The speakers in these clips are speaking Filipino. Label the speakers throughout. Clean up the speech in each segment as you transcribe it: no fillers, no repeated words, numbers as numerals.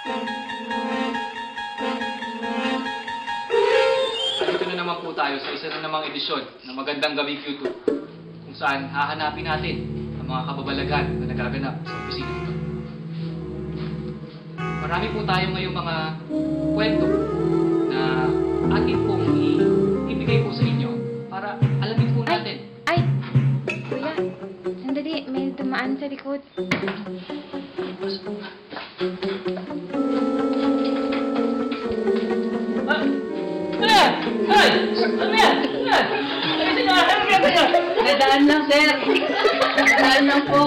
Speaker 1: Dito na naman po tayo sa isa na namang edisyon ng Magandang Gabi Q2, kung saan hahanapin natin ang mga kababalaghan na nagaganap sa opisina nito. Marami po tayo ngayong mga kwento na atin pong ibigay po sa inyo para alamin po natin.
Speaker 2: Ay! Kuya, sandali. May dumaan sa likod.
Speaker 3: Nadaan lang, sir. Nadaan lang po.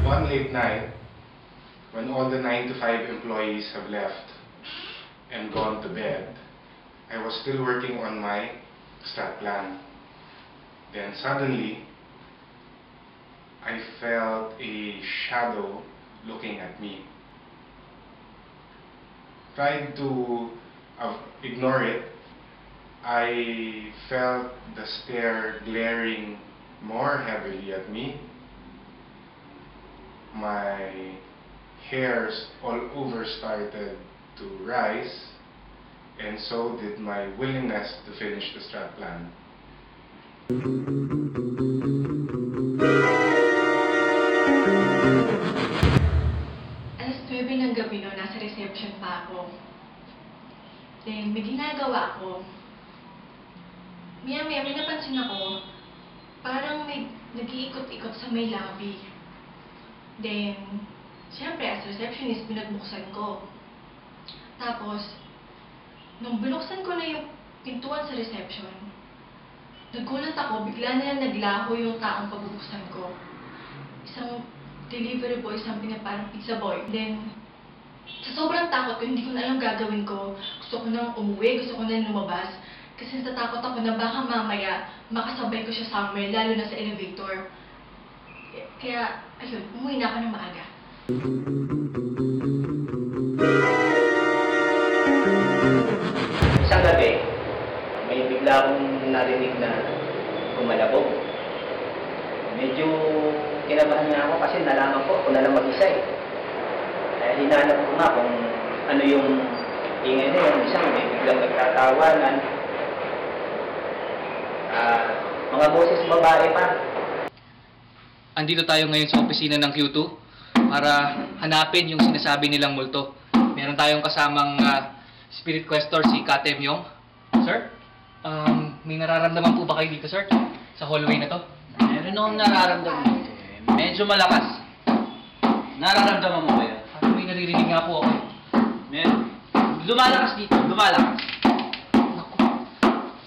Speaker 4: One late night, when all the 9 to 5 employees have left and gone to bed, I was still working on my strat plan. Then suddenly, I felt a shadow looking at me. Tried to ignore it. I felt the stare glaring more heavily at me. My hairs all over started to rise, and so did my willingness to finish the strat plan.
Speaker 5: Alas 9 ng gabi no, nasa reception pa ako. Then, may ginagawa ako. Maya-maya, may napansin ako, parang may nag-iikot-ikot sa may lobby. Then, siyempre, as receptionist, pinagbuksan ko. Tapos, nung binuksan ko na yung pintuan sa reception, nagulat ako, bigla na lang naglaho yung taong pagbubuksan ko. Isang delivery boy, something na parang pizza boy. Then, sa sobrang takot ko, hindi ko na alam gagawin ko. Gusto ko nang umuwi, gusto ko nang lumabas. Kasi natatakot ako na baka mamaya makasabay ko siya somewhere, lalo na sa elevator. Kaya, ayun, umuwi na ako ng maaga.
Speaker 6: Isang gabi, may bigla akong narinig na kumalabog. Medyo kinabahan nga ako kasi nalaman ko ako na lang mag-isa eh. Kaya hinanap ko nga kung ano yung ingay na yun. Isang may biglang nagtatawanan. Mga boses babae pa.
Speaker 1: Andito tayo ngayon sa opisina ng Q2 para hanapin yung sinasabi nilang multo. Meron tayong kasamang Spirit Questor, si Kate Myong. Sir, may nararamdaman po ba kayo dito, sir? Sa hallway na to?
Speaker 3: Meron akong nararamdaman dito. Medyo malakas. Nararamdaman mo ba yan?
Speaker 1: Parang may naririnig nga po ako.
Speaker 3: Meron. Lumalakas dito. Lumalakas.
Speaker 1: Naku,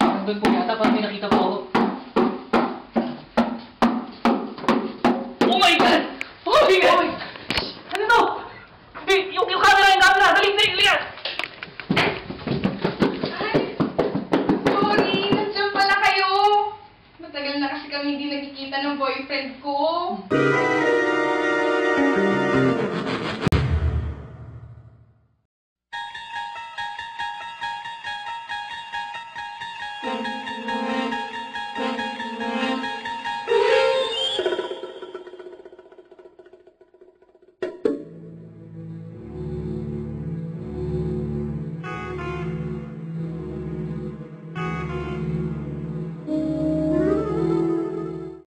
Speaker 1: parang doon po yata, parang may nakita po ako.